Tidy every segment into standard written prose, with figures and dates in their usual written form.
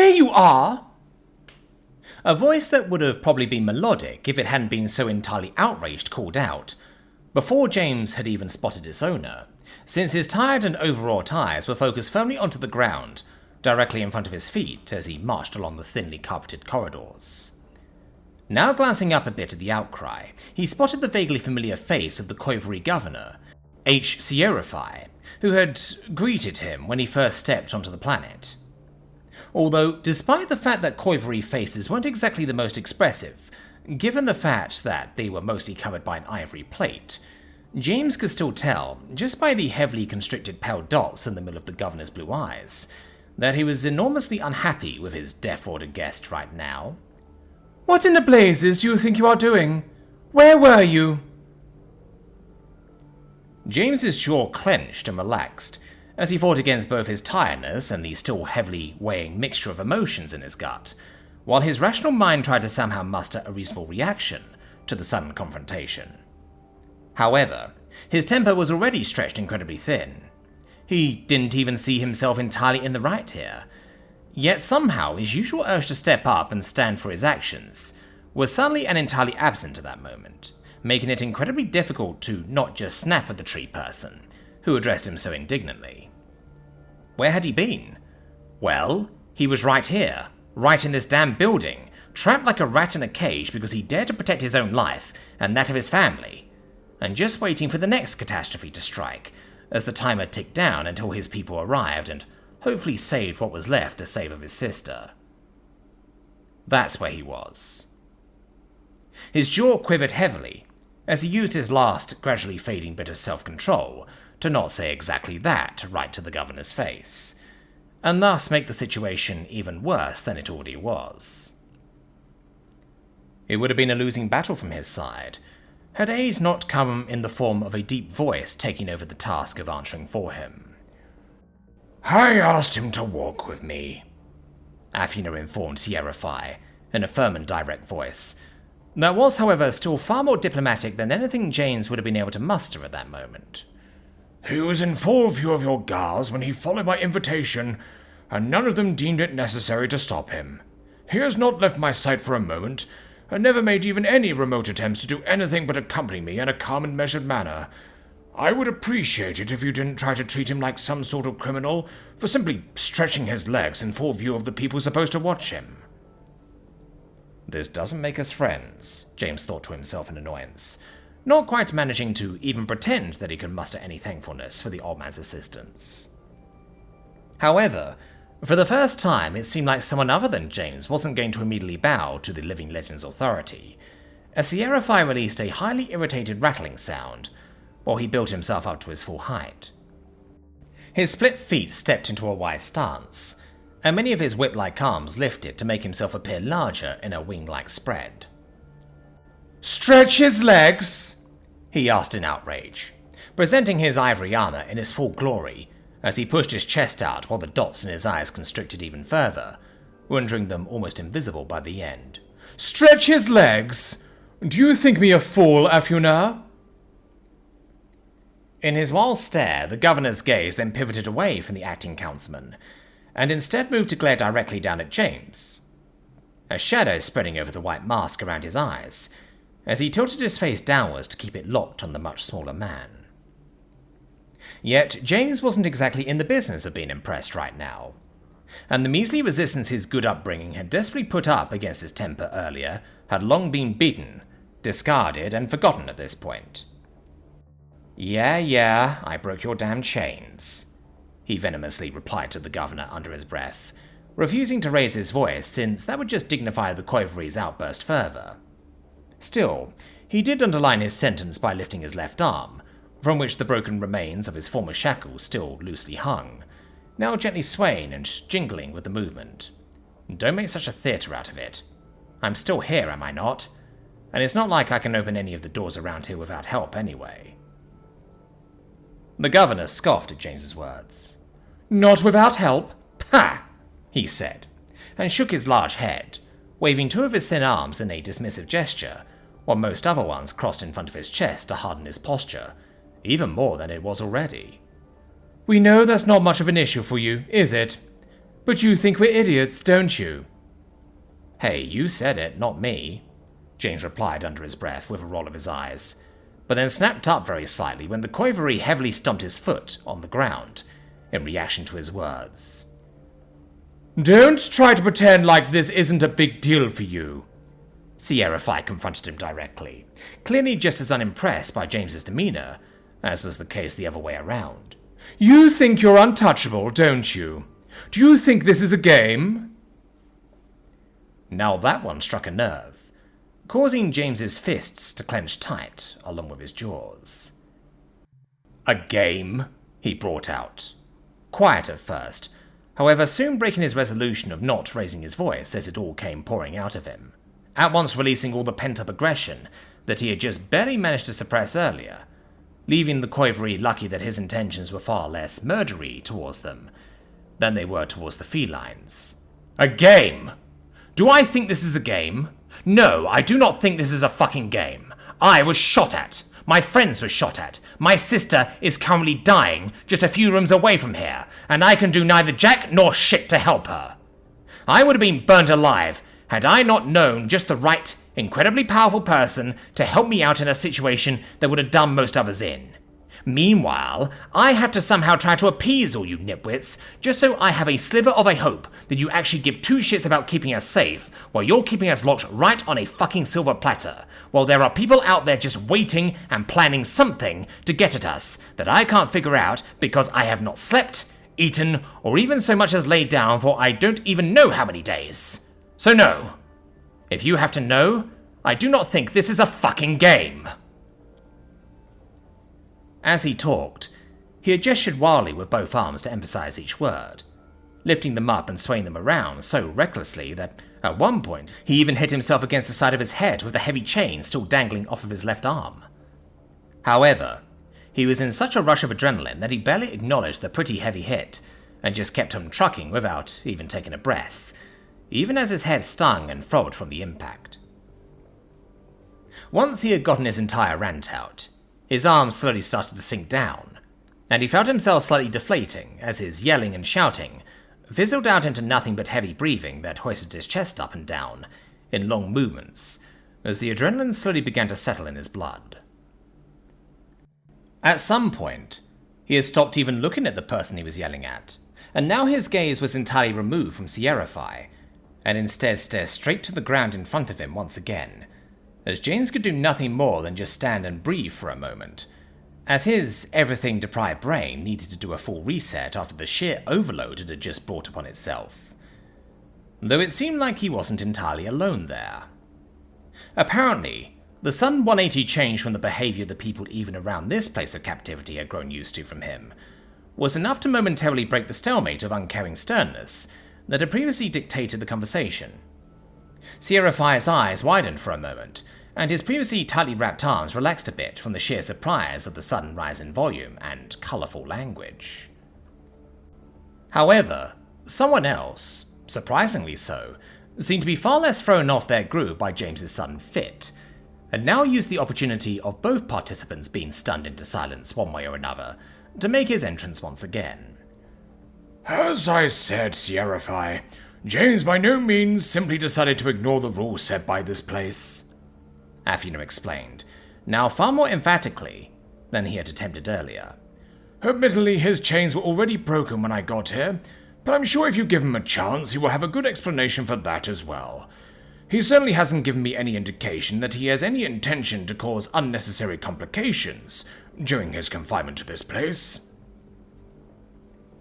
there you are! A voice that would have probably been melodic if it hadn't been so entirely outraged called out, before James had even spotted its owner, since his tired and overwrought eyes were focused firmly onto the ground, directly in front of his feet as he marched along the thinly carpeted corridors. Now glancing up a bit at the outcry, he spotted the vaguely familiar face of the Qoivery governor, HFY, who had greeted him when he first stepped onto the planet. Although, despite the fact that Qoivery faces weren't exactly the most expressive, given the fact that they were mostly covered by an ivory plate, James could still tell, just by the heavily constricted pale dots in the middle of the governor's blue eyes, that he was enormously unhappy with his Deathworlder guest right now. "What in the blazes do you think you are doing? Where were you?" James's jaw clenched and relaxed, as he fought against both his tiredness and the still heavily weighing mixture of emotions in his gut, while his rational mind tried to somehow muster a reasonable reaction to the sudden confrontation. However, his temper was already stretched incredibly thin. He didn't even see himself entirely in the right here, yet somehow his usual urge to step up and stand for his actions was suddenly and entirely absent at that moment, making it incredibly difficult to not just snap at the tree person who addressed him so indignantly. Where had he been? Well, he was right here, right in this damn building, trapped like a rat in a cage because he dared to protect his own life and that of his family, and just waiting for the next catastrophe to strike as the timer ticked down until his people arrived and hopefully saved what was left to save of his sister. That's where he was. His jaw quivered heavily as he used his last gradually fading bit of self-control to not say exactly that right to the governor's face, and thus make the situation even worse than it already was. It would have been a losing battle from his side, had aid not come in the form of a deep voice taking over the task of answering for him. "I asked him to walk with me," Athena informed Scifi in a firm and direct voice, that was, however, still far more diplomatic than anything James would have been able to muster at that moment. "He was in full view of your guards when he followed my invitation, and none of them deemed it necessary to stop him. He has not left my sight for a moment, and never made even any remote attempts to do anything but accompany me in a calm and measured manner. I would appreciate it if you didn't try to treat him like some sort of criminal for simply stretching his legs in full view of the people supposed to watch him." This doesn't make us friends, James thought to himself in annoyance, not quite managing to even pretend that he could muster any thankfulness for the old man's assistance. However, for the first time it seemed like someone other than James wasn't going to immediately bow to the living legend's authority, as the Scifi released a highly irritated rattling sound while he built himself up to his full height. His split feet stepped into a wide stance, and many of his whip-like arms lifted to make himself appear larger in a wing-like spread. "Stretch his legs?" he asked in outrage, presenting his ivory armor in its full glory as he pushed his chest out while the dots in his eyes constricted even further, rendering them almost invisible by the end. "Stretch his legs? Do you think me a fool, Athena?" In his wild stare, the governor's gaze then pivoted away from the acting councilman, and instead moved to glare directly down at James, a shadow spreading over the white mask around his eyes, as he tilted his face downwards to keep it locked on the much smaller man. Yet James wasn't exactly in the business of being impressed right now, and the measly resistance his good upbringing had desperately put up against his temper earlier had long been beaten, discarded, and forgotten at this point. Yeah, I broke your damn chains," he venomously replied to the governor under his breath, refusing to raise his voice since that would just dignify the Qoivery's outburst further. Still, he did underline his sentence by lifting his left arm, from which the broken remains of his former shackles still loosely hung, now gently swaying and jingling with the movement. "Don't make such a theatre out of it. I'm still here, am I not? And it's not like I can open any of the doors around here without help anyway." The governor scoffed at James's words. "Not without help? Pah!" he said, and shook his large head, waving two of his thin arms in a dismissive gesture, while most other ones crossed in front of his chest to harden his posture, even more than it was already. "We know that's not much of an issue for you, is it? But you think we're idiots, don't you? Hey, you said it, not me, James replied under his breath with a roll of his eyes, but then snapped up very slightly when the Quavery heavily stomped his foot on the ground in reaction to his words. Don't try to pretend like this isn't a big deal for you. Sci-fi confronted him directly, clearly just as unimpressed by James's demeanor as was the case the other way around. You think you're untouchable, don't you? Do you think this is a game? Now that one struck a nerve, causing James's fists to clench tight along with his jaws. A game? He brought out. Quiet at first, however soon breaking his resolution of not raising his voice as it all came pouring out of him, at once releasing all the pent-up aggression that he had just barely managed to suppress earlier, leaving the Quavery lucky that his intentions were far less murdery towards them than they were towards the felines. A game? Do I think this is a game? No, I do not think this is a fucking game. I was shot at. My friends were shot at. My sister is currently dying just a few rooms away from here, and I can do neither jack nor shit to help her. I would have been burnt alive had I not known just the right, incredibly powerful person to help me out in a situation that would have done most others in. Meanwhile, I have to somehow try to appease all you nitwits, just so I have a sliver of a hope that you actually give two shits about keeping us safe, while you're keeping us locked right on a fucking silver platter, while there are people out there just waiting and planning something to get at us that I can't figure out because I have not slept, eaten, or even so much as laid down for I don't even know how many days. So no. If you have to know, I do not think this is a fucking game. As he talked, he had gestured wildly with both arms to emphasize each word, lifting them up and swaying them around so recklessly that, at one point, he even hit himself against the side of his head with the heavy chain still dangling off of his left arm. However, he was in such a rush of adrenaline that he barely acknowledged the pretty heavy hit, and just kept on trucking without even taking a breath, even as his head stung and throbbed from the impact. Once he had gotten his entire rant out, his arms slowly started to sink down, and he felt himself slightly deflating as his yelling and shouting fizzled out into nothing but heavy breathing that hoisted his chest up and down in long movements as the adrenaline slowly began to settle in his blood. At some point, he had stopped even looking at the person he was yelling at, and now his gaze was entirely removed from Sci-fi, and instead stared straight to the ground in front of him once again, as James could do nothing more than just stand and breathe for a moment, as his everything-deprived brain needed to do a full reset after the sheer overload it had just brought upon itself. Though it seemed like he wasn't entirely alone there. Apparently, the sudden 180 change from the behavior the people even around this place of captivity had grown used to from him was enough to momentarily break the stalemate of uncaring sternness that had previously dictated the conversation. Sci-fi's eyes widened for a moment, and his previously tightly wrapped arms relaxed a bit from the sheer surprise of the sudden rise in volume and colourful language. However, someone else, surprisingly so, seemed to be far less thrown off their groove by James's sudden fit, and now used the opportunity of both participants being stunned into silence one way or another to make his entrance once again. As I said, Sci-fi, James by no means simply decided to ignore the rules set by this place, Athena explained, now far more emphatically than he had attempted earlier. Admittedly, his chains were already broken when I got here, but I'm sure if you give him a chance, he will have a good explanation for that as well. He certainly hasn't given me any indication that he has any intention to cause unnecessary complications during his confinement to this place.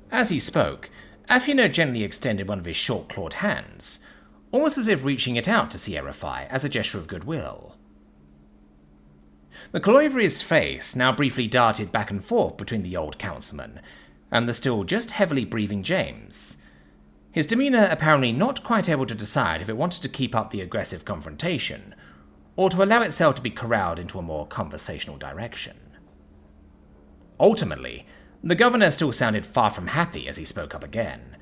As he spoke, Athena gently extended one of his short-clawed hands, almost as if reaching it out to Sci-fi as a gesture of goodwill. The Quavery's face now briefly darted back and forth between the old councilman and the still just heavily breathing James, his demeanour apparently not quite able to decide if it wanted to keep up the aggressive confrontation, or to allow itself to be corralled into a more conversational direction. Ultimately, the governor still sounded far from happy as he spoke up again.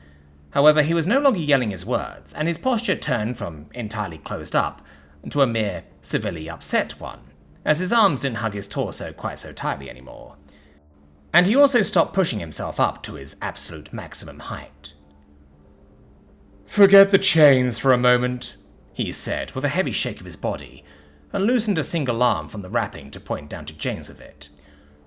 However, he was no longer yelling his words, and his posture turned from entirely closed up to a mere severely upset one, as his arms didn't hug his torso quite so tightly anymore. And he also stopped pushing himself up to his absolute maximum height. Forget the chains for a moment, he said with a heavy shake of his body, and loosened a single arm from the wrapping to point down to James with it.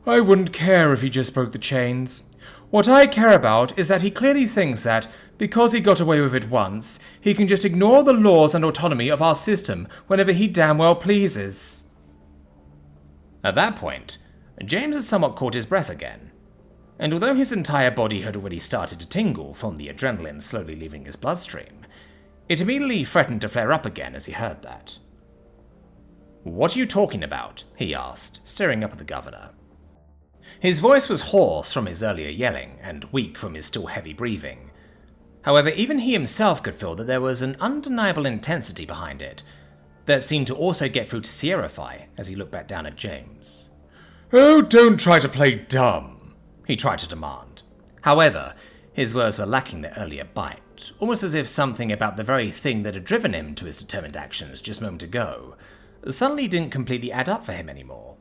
I wouldn't care if he just broke the chains. What I care about is that he clearly thinks that, because he got away with it once, he can just ignore the laws and autonomy of our system whenever he damn well pleases. At that point, James had somewhat caught his breath again, and although his entire body had already started to tingle from the adrenaline slowly leaving his bloodstream, it immediately threatened to flare up again as he heard that. "What are you talking about?" he asked, staring up at the governor. His voice was hoarse from his earlier yelling, and weak from his still heavy breathing. However, even he himself could feel that there was an undeniable intensity behind it that seemed to also get through to Sci-fi as he looked back down at James. Oh, don't try to play dumb, he tried to demand. However, his words were lacking their earlier bite, almost as if something about the very thing that had driven him to his determined actions just a moment ago suddenly didn't completely add up for him anymore.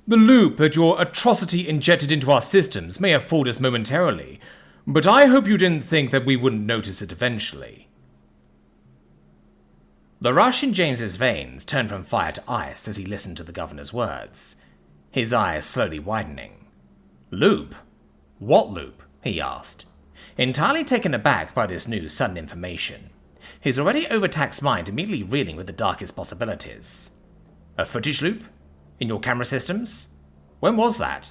The loop that your atrocity injected into our systems may have fooled us momentarily, but I hope you didn't think that we wouldn't notice it eventually. The rush in James's veins turned from fire to ice as he listened to the governor's words, his eyes slowly widening. "Loop? What loop?" he asked, entirely taken aback by this new sudden information, his already overtaxed mind immediately reeling with the darkest possibilities. "A footage loop? In your camera systems? When was that?"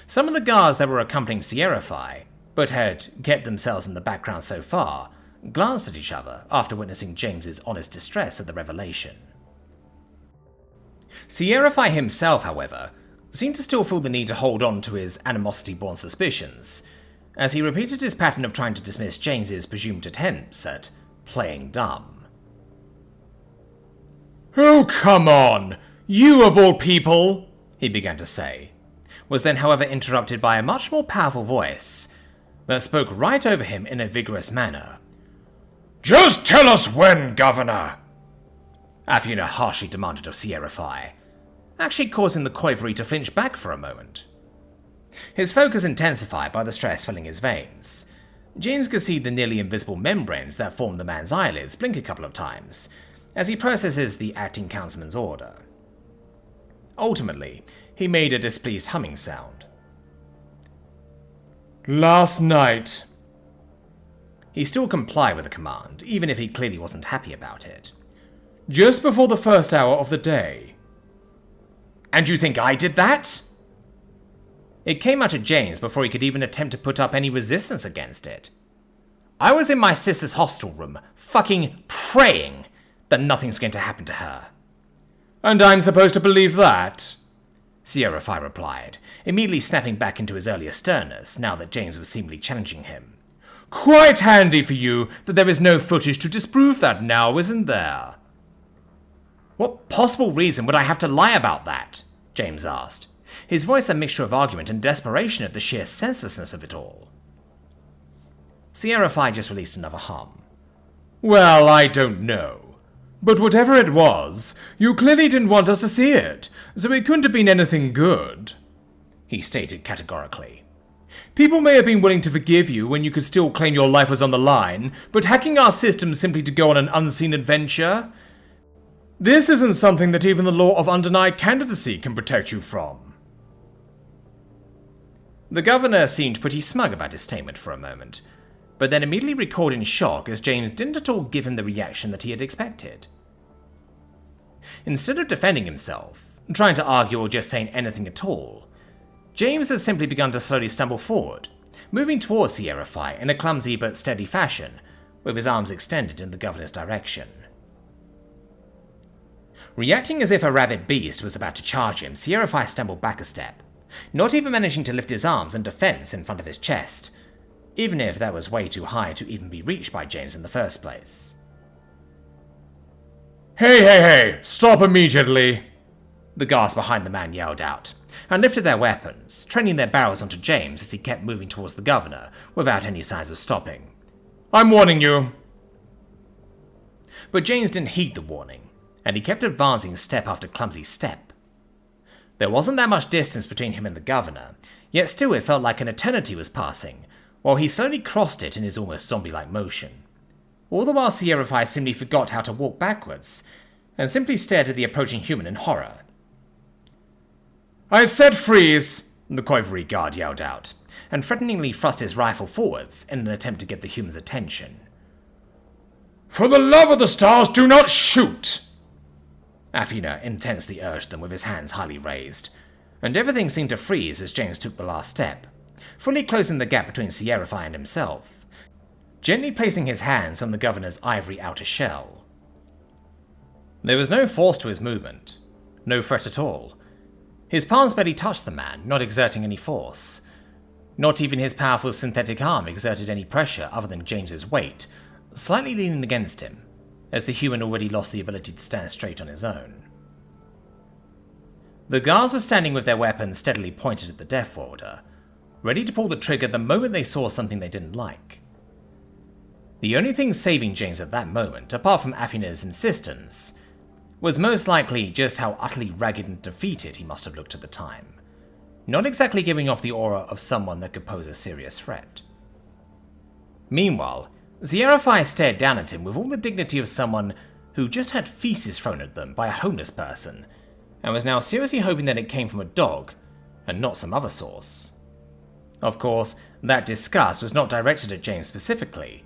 Some of the guards that were accompanying Sci-fi, but had kept themselves in the background so far, glanced at each other after witnessing James's honest distress at the revelation. Sci-fi himself, however, seemed to still feel the need to hold on to his animosity-born suspicions, as he repeated his pattern of trying to dismiss James's presumed attempts at playing dumb. "Oh, come on! You of all people!" he began to say, was then however interrupted by a much more powerful voice that spoke right over him in a vigorous manner. "Just tell us when, Governor!" Athena harshly demanded of Sci-fi, actually causing the Coivory to flinch back for a moment. His focus intensified by the stress filling his veins. James could see the nearly invisible membranes that formed the man's eyelids blink a couple of times as he processes the acting councilman's order. Ultimately, he made a displeased humming sound. "Last night." He still complied with the command, even if he clearly wasn't happy about it. "Just before the first hour of the day." "And you think I did that?" It came out of James before he could even attempt to put up any resistance against it. "I was in my sister's hostel room, fucking praying that nothing's going to happen to her." "And I'm supposed to believe that?" Sci-fi replied, immediately snapping back into his earlier sternness now that James was seemingly challenging him. "Quite handy for you that there is no footage to disprove that now, isn't there?" "What possible reason would I have to lie about that?" James asked, his voice a mixture of argument and desperation at the sheer senselessness of it all. Sci-fi just released another hum. "Well, I don't know. But whatever it was, you clearly didn't want us to see it, so it couldn't have been anything good," he stated categorically. "People may have been willing to forgive you when you could still claim your life was on the line, but hacking our systems simply to go on an unseen adventure? This isn't something that even the law of undenied candidacy can protect you from." The governor seemed pretty smug about his statement for a moment, but then immediately recoiled in shock as James didn't at all give him the reaction that he had expected. Instead of defending himself, trying to argue or just saying anything at all, James had simply begun to slowly stumble forward, moving towards Sci-fi in a clumsy but steady fashion, with his arms extended in the governor's direction. Reacting as if a rabid beast was about to charge him, Sci-fi stumbled back a step, not even managing to lift his arms in defense in front of his chest, even if that was way too high to even be reached by James in the first place. Hey, stop immediately!" The guards behind the man yelled out, and lifted their weapons, training their barrels onto James as he kept moving towards the governor without any signs of stopping. "I'm warning you!" But James didn't heed the warning, and he kept advancing step after clumsy step. There wasn't that much distance between him and the governor, yet still it felt like an eternity was passing, while he slowly crossed it in his almost zombie-like motion. All the while Scifi seemingly forgot how to walk backwards, and simply stared at the approaching human in horror. "I said freeze!" the Quivery guard yelled out, and threateningly thrust his rifle forwards in an attempt to get the human's attention. "For the love of the stars, do not shoot!" Athena intensely urged them with his hands highly raised, and everything seemed to freeze as James took the last step, fully closing the gap between Scifi and himself, gently placing his hands on the governor's ivory outer shell. There was no force to his movement, no threat at all. His palms barely touched the man, not exerting any force. Not even his powerful synthetic arm exerted any pressure other than James's weight, slightly leaning against him, as the human already lost the ability to stand straight on his own. The guards were standing with their weapons steadily pointed at the Deathworlder, ready to pull the trigger the moment they saw something they didn't like. The only thing saving James at that moment, apart from Athena's insistence, was most likely just how utterly ragged and defeated he must have looked at the time, not exactly giving off the aura of someone that could pose a serious threat. Meanwhile, Scifi stared down at him with all the dignity of someone who just had feces thrown at them by a homeless person, and was now seriously hoping that it came from a dog, and not some other source. Of course, that disgust was not directed at James specifically,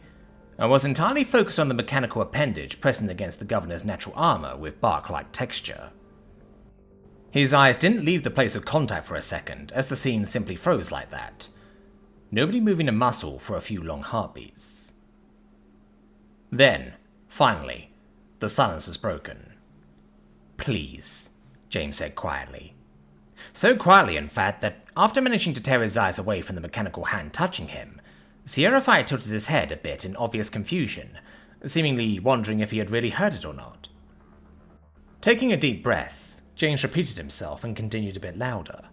and was entirely focused on the mechanical appendage pressing against the governor's natural armor with bark-like texture. His eyes didn't leave the place of contact for a second, as the scene simply froze like that, nobody moving a muscle for a few long heartbeats. Then, finally, the silence was broken. "Please," James said quietly. So quietly, in fact, that after managing to tear his eyes away from the mechanical hand touching him, Scifi tilted his head a bit in obvious confusion, seemingly wondering if he had really heard it or not. Taking a deep breath, James repeated himself and continued a bit louder.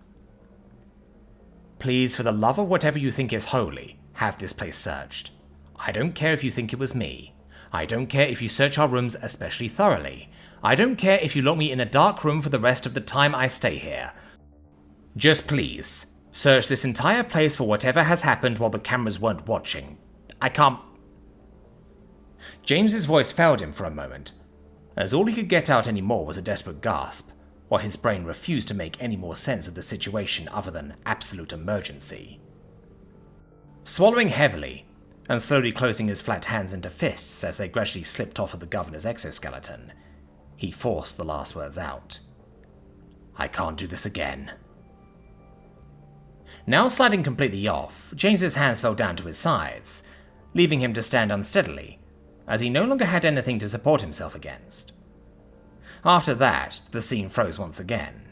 "Please, for the love of whatever you think is holy, have this place searched. I don't care if you think it was me. I don't care if you search our rooms especially thoroughly. I don't care if you lock me in a dark room for the rest of the time I stay here. Just please, search this entire place for whatever has happened while the cameras weren't watching. I can't..." James's voice failed him for a moment, as all he could get out anymore was a desperate gasp, while his brain refused to make any more sense of the situation other than absolute emergency. Swallowing heavily, and slowly closing his flat hands into fists as they gradually slipped off of the governor's exoskeleton, he forced the last words out. "I can't do this again." Now sliding completely off, James's hands fell down to his sides, leaving him to stand unsteadily, as he no longer had anything to support himself against. After that, the scene froze once again.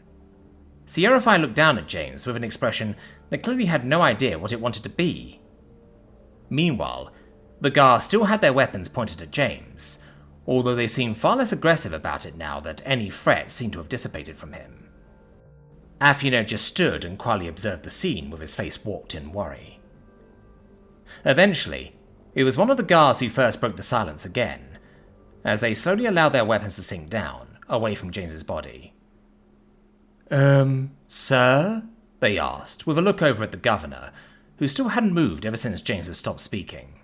Scifi looked down at James with an expression that clearly had no idea what it wanted to be. Meanwhile, the guards still had their weapons pointed at James, although they seemed far less aggressive about it now that any threat seemed to have dissipated from him. Athena just stood and quietly observed the scene with his face warped in worry. Eventually, it was one of the guards who first broke the silence again, as they slowly allowed their weapons to sink down, away from James's body. Sir?" they asked, with a look over at the governor, who still hadn't moved ever since James had stopped speaking.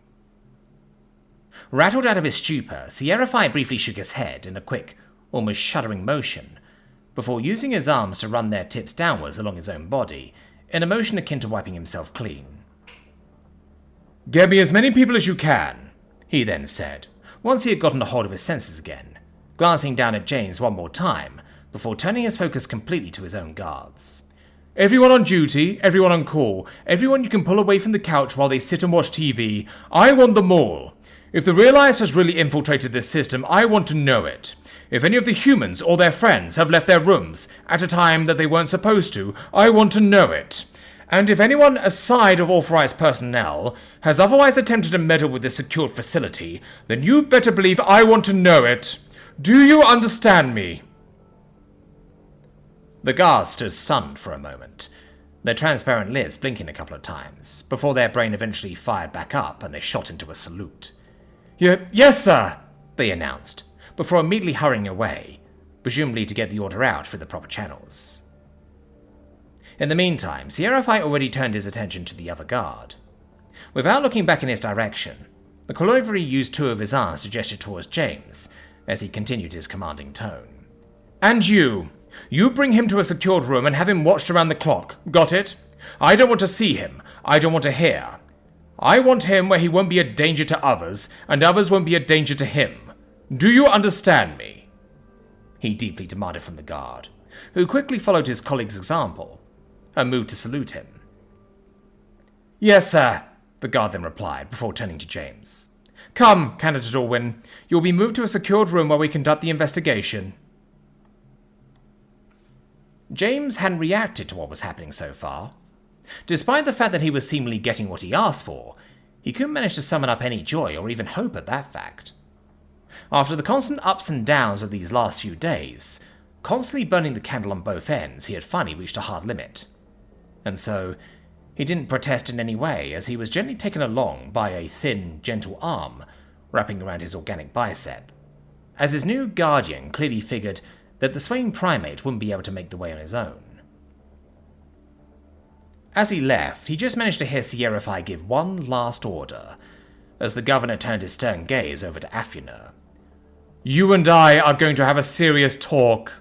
Rattled out of his stupor, Scifi briefly shook his head in a quick, almost shuddering motion, before using his arms to run their tips downwards along his own body, in a motion akin to wiping himself clean. "Get me as many people as you can," he then said, once he had gotten a hold of his senses again, glancing down at James one more time, before turning his focus completely to his own guards. "Everyone on duty, everyone on call, everyone you can pull away from the couch while they sit and watch TV. I want them all. If the Realize has really infiltrated this system, I want to know it. If any of the humans or their friends have left their rooms at a time that they weren't supposed to, I want to know it. And if anyone aside of authorized personnel has otherwise attempted to meddle with this secured facility, then you better believe I want to know it. Do you understand me?" The guards stood stunned for a moment, their transparent lids blinking a couple of times, before their brain eventually fired back up and they shot into a salute. Yes, sir," they announced, before immediately hurrying away, presumably to get the order out through the proper channels. In the meantime, Scifi already turned his attention to the other guard. Without looking back in his direction, the Collovery used two of his arms to gesture towards James, as he continued his commanding tone. And you bring him to a secured room and have him watched around the clock. Got it? I don't want to see him. I don't want to hear. I want him where he won't be a danger to others, and others won't be a danger to him. Do you understand me? He deeply demanded from the guard, who quickly followed his colleague's example and moved to salute him. Yes, sir, the guard then replied, before turning to James. Come, Candidate Orwin. You will be moved to a secured room where we conduct the investigation. James hadn't reacted to what was happening so far. Despite the fact that he was seemingly getting what he asked for, he couldn't manage to summon up any joy or even hope at that fact. After the constant ups and downs of these last few days, constantly burning the candle on both ends, he had finally reached a hard limit. And so, he didn't protest in any way, as he was gently taken along by a thin, gentle arm wrapping around his organic bicep, as his new guardian clearly figured that the swaying primate wouldn't be able to make the way on his own. As he left, he just managed to hear Scifi give one last order, as the governor turned his stern gaze over to Athena. You and I are going to have a serious talk,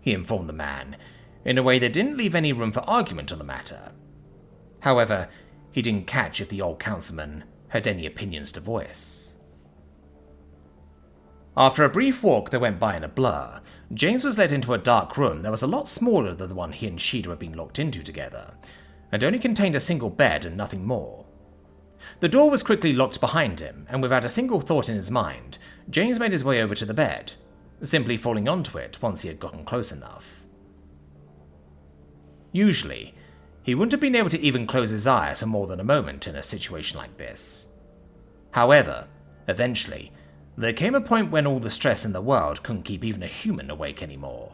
he informed the man, in a way that didn't leave any room for argument on the matter. However, he didn't catch if the old councilman had any opinions to voice. After a brief walk that went by in a blur, James was led into a dark room that was a lot smaller than the one he and Sheeta had been locked into together, and only contained a single bed and nothing more. The door was quickly locked behind him, and without a single thought in his mind, James made his way over to the bed, simply falling onto it once he had gotten close enough. Usually, he wouldn't have been able to even close his eyes for more than a moment in a situation like this. However, eventually, there came a point when all the stress in the world couldn't keep even a human awake anymore.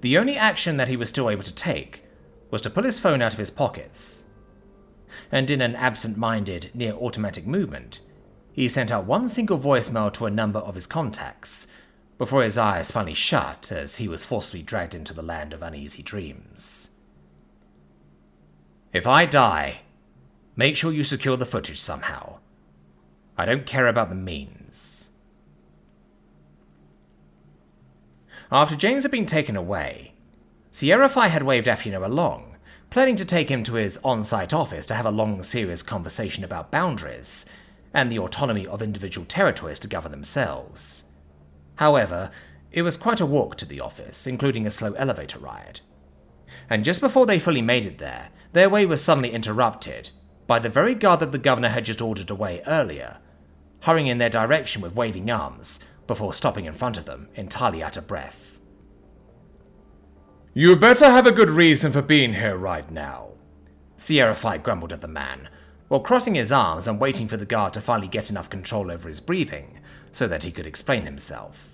The only action that he was still able to take was to pull his phone out of his pockets, and in an absent-minded, near-automatic movement, he sent out one single voicemail to a number of his contacts, before his eyes finally shut as he was forcibly dragged into the land of uneasy dreams. If I die, make sure you secure the footage somehow. I don't care about the means. After James had been taken away, Scifi had waved Athena along, planning to take him to his on-site office to have a long, serious conversation about boundaries and the autonomy of individual territories to govern themselves. However, it was quite a walk to the office, including a slow elevator ride. And just before they fully made it there, their way was suddenly interrupted by the very guard that the governor had just ordered away earlier, hurrying in their direction with waving arms before stopping in front of them, entirely out of breath. You better have a good reason for being here right now, Scifi grumbled at the man, while crossing his arms and waiting for the guard to finally get enough control over his breathing so that he could explain himself.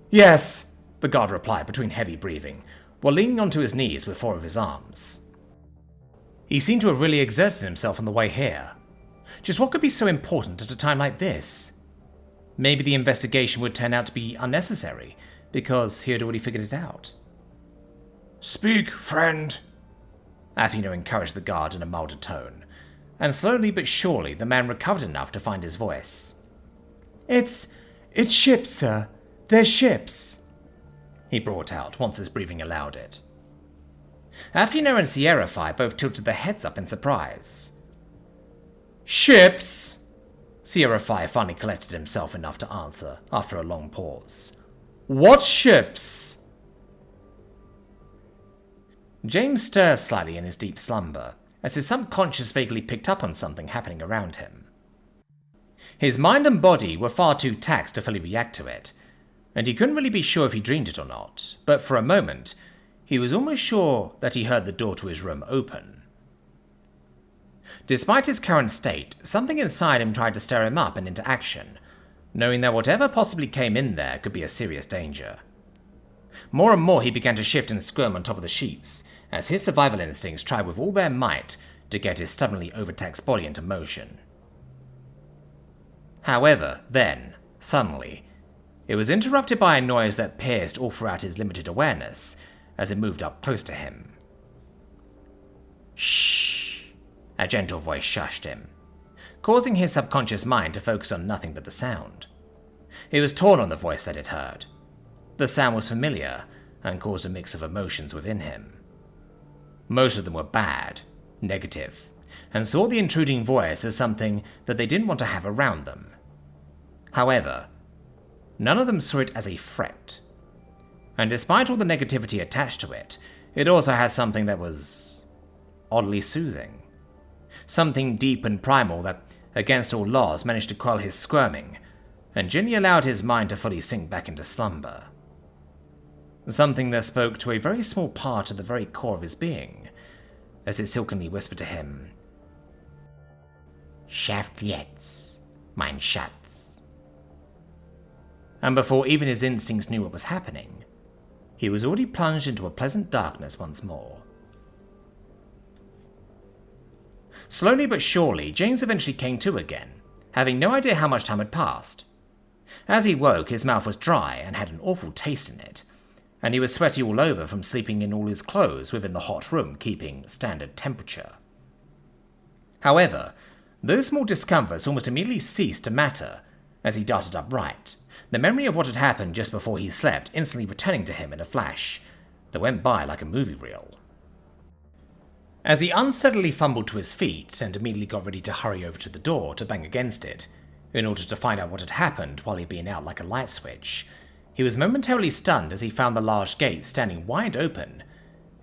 Yes, the guard replied between heavy breathing, while leaning onto his knees with four of his arms. He seemed to have really exerted himself on the way here. Just what could be so important at a time like this? Maybe the investigation would turn out to be unnecessary, because he had already figured it out. Speak, friend, Athena encouraged the guard in a milder tone, and slowly but surely the man recovered enough to find his voice. It's ships, sir. They're ships, he brought out once his breathing allowed it. Athena and Scifi both tilted their heads up in surprise. Ships? Scifi finally collected himself enough to answer after a long pause. What ships? James stirred slightly in his deep slumber, as his subconscious vaguely picked up on something happening around him. His mind and body were far too taxed to fully react to it, and he couldn't really be sure if he dreamed it or not, but for a moment, he was almost sure that he heard the door to his room open. Despite his current state, something inside him tried to stir him up and into action, knowing that whatever possibly came in there could be a serious danger. More and more he began to shift and squirm on top of the sheets, as his survival instincts tried with all their might to get his stubbornly overtaxed body into motion. However, then, suddenly, it was interrupted by a noise that pierced all throughout his limited awareness as it moved up close to him. Shh. A gentle voice shushed him, causing his subconscious mind to focus on nothing but the sound. He was torn on the voice that it heard. The sound was familiar and caused a mix of emotions within him. Most of them were bad, negative, and saw the intruding voice as something that they didn't want to have around them. However, none of them saw it as a threat. And despite all the negativity attached to it, it also had something that was oddly soothing. Something deep and primal that, against all laws, managed to quell his squirming, and gently allowed his mind to fully sink back into slumber. Something that spoke to a very small part of the very core of his being, as it silkenly whispered to him, "Schaft jetzt, mein Schatz." And before even his instincts knew what was happening, he was already plunged into a pleasant darkness once more. Slowly but surely, James eventually came to again, having no idea how much time had passed. As he woke, his mouth was dry and had an awful taste in it, and he was sweaty all over from sleeping in all his clothes within the hot room keeping standard temperature. However, those small discomforts almost immediately ceased to matter as he darted upright, the memory of what had happened just before he slept instantly returning to him in a flash that went by like a movie reel. As he unsteadily fumbled to his feet and immediately got ready to hurry over to the door to bang against it, in order to find out what had happened while he'd been out like a light switch, he was momentarily stunned as he found the large gate standing wide open,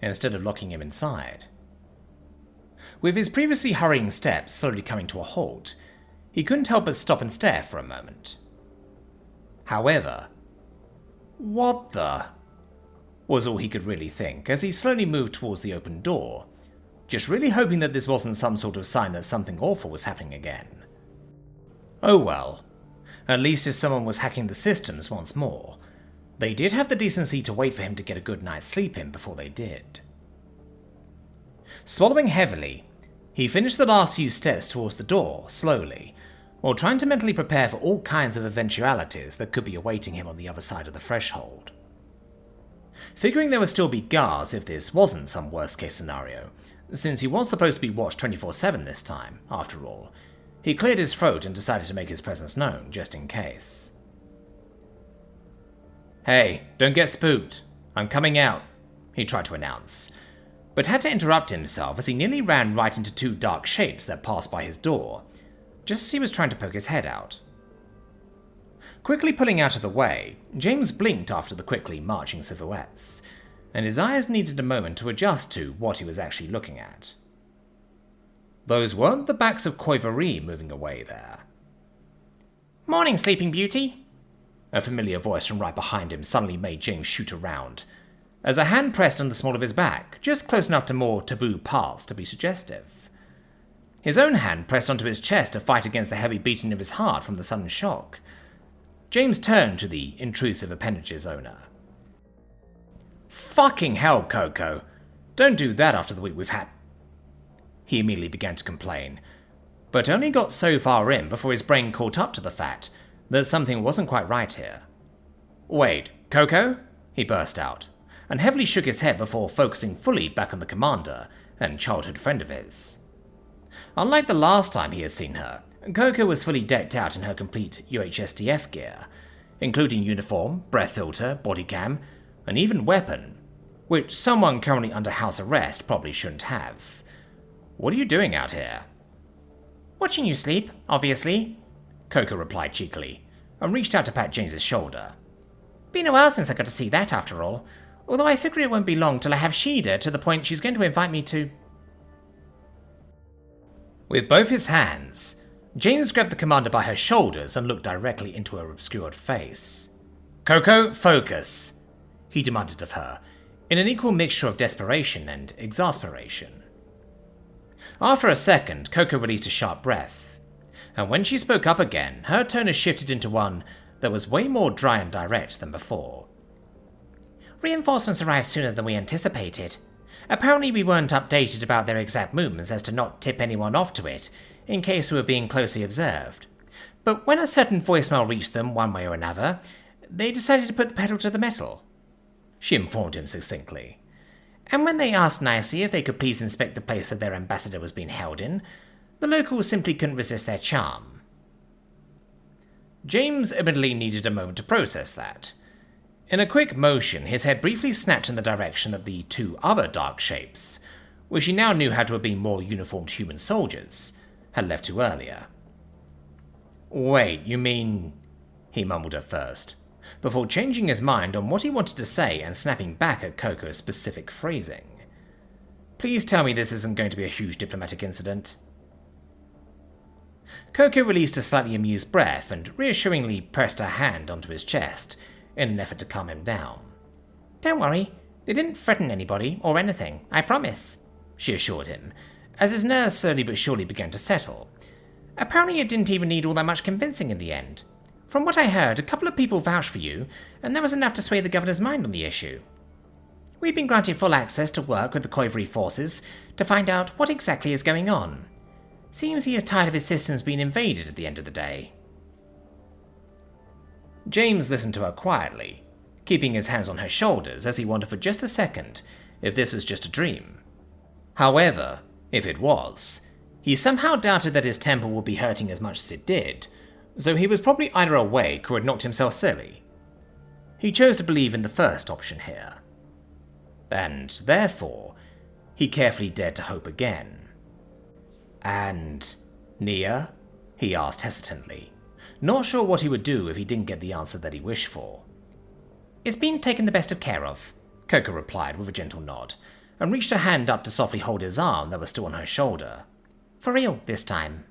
instead of locking him inside. With his previously hurrying steps slowly coming to a halt, he couldn't help but stop and stare for a moment. However, what the was all he could really think as he slowly moved towards the open door, just really hoping that this wasn't some sort of sign that something awful was happening again. Oh well, at least if someone was hacking the systems once more, they did have the decency to wait for him to get a good night's sleep in before they did. Swallowing heavily, he finished the last few steps towards the door, slowly, while trying to mentally prepare for all kinds of eventualities that could be awaiting him on the other side of the threshold. Figuring there would still be guards if this wasn't some worst-case scenario, since he was supposed to be watched 24/7 this time, after all, he cleared his throat and decided to make his presence known, just in case. "Hey, don't get spooked. I'm coming out," he tried to announce, but had to interrupt himself as he nearly ran right into two dark shapes that passed by his door, just as he was trying to poke his head out. Quickly pulling out of the way, James blinked after the quickly marching silhouettes, and his eyes needed a moment to adjust to what he was actually looking at. Those weren't the backs of Coiverie moving away there. "Morning, Sleeping Beauty!" A familiar voice from right behind him suddenly made James shoot around, as a hand pressed on the small of his back, just close enough to more taboo parts to be suggestive. His own hand pressed onto his chest to fight against the heavy beating of his heart from the sudden shock. James turned to the intrusive appendage's owner. "Fucking hell, Coco! Don't do that after the week we've had," he immediately began to complain, but only got so far in before his brain caught up to the fact that something wasn't quite right here. "Wait, Coco?" he burst out, and heavily shook his head before focusing fully back on the commander and childhood friend of his. Unlike the last time he had seen her, Coco was fully decked out in her complete UHSTF gear, including uniform, breath filter, body cam, and even weapon, which someone currently under house arrest probably shouldn't have. "What are you doing out here?" "Watching you sleep, obviously," Coco replied cheekily, and reached out to pat James's shoulder. "Been a while since I got to see that, after all, although I figure it won't be long till I have Sheeda to the point she's going to invite me to..." With both his hands, James grabbed the commander by her shoulders and looked directly into her obscured face. "Coco, focus," he demanded of her, in an equal mixture of desperation and exasperation. After a second, Coco released a sharp breath, and when she spoke up again, her tone had shifted into one that was way more dry and direct than before. "Reinforcements arrived sooner than we anticipated. Apparently we weren't updated about their exact movements as to not tip anyone off to it, in case we were being closely observed. But when a certain voicemail reached them one way or another, they decided to put the pedal to the metal," she informed him succinctly. And when they asked nicely if they could please inspect the place that their ambassador was being held in, the locals simply couldn't resist their charm. James admittedly needed a moment to process that. In a quick motion, his head briefly snapped in the direction of the two other dark shapes, which he now knew had to have been more uniformed human soldiers, had left to earlier. Wait, you mean... he mumbled at first, before changing his mind on what he wanted to say and snapping back at Coco's specific phrasing. Please tell me this isn't going to be a huge diplomatic incident. Coco released a slightly amused breath and reassuringly pressed her hand onto his chest in an effort to calm him down. Don't worry, they didn't threaten anybody or anything, I promise, she assured him, as his nerves slowly but surely began to settle. Apparently it didn't even need all that much convincing in the end. From what I heard, a couple of people vouched for you, and that was enough to sway the governor's mind on the issue. We've been granted full access to work with the Coivory forces to find out what exactly is going on. Seems he is tired of his systems being invaded at the end of the day. James listened to her quietly, keeping his hands on her shoulders as he wondered for just a second if this was just a dream. However, if it was, he somehow doubted that his temple would be hurting as much as it did, so he was probably either awake or had knocked himself silly. He chose to believe in the first option here. And, therefore, he carefully dared to hope again. And Nia? He asked hesitantly, not sure what he would do if he didn't get the answer that he wished for. It's been taken the best of care of, Coco replied with a gentle nod, and reached her hand up to softly hold his arm that was still on her shoulder. For real this time.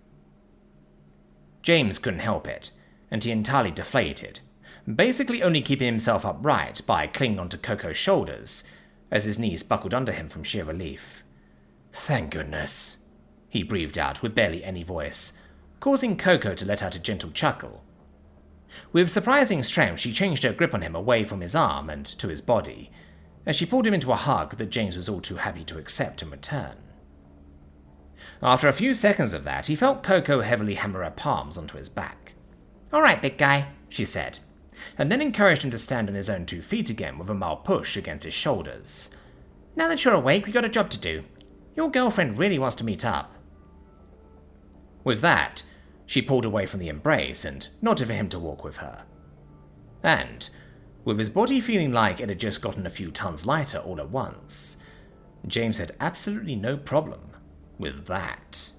James couldn't help it, and he entirely deflated, basically only keeping himself upright by clinging onto Coco's shoulders, as his knees buckled under him from sheer relief. Thank goodness, he breathed out with barely any voice, causing Coco to let out a gentle chuckle. With surprising strength, she changed her grip on him away from his arm and to his body, as she pulled him into a hug that James was all too happy to accept in return. After a few seconds of that, he felt Coco heavily hammer her palms onto his back. All right, big guy, she said, and then encouraged him to stand on his own 2 feet again with a mild push against his shoulders. Now that you're awake, we got a job to do. Your girlfriend really wants to meet up. With that, she pulled away from the embrace and nodded for him to walk with her. And, with his body feeling like it had just gotten a few tons lighter all at once, James had absolutely no problem with that.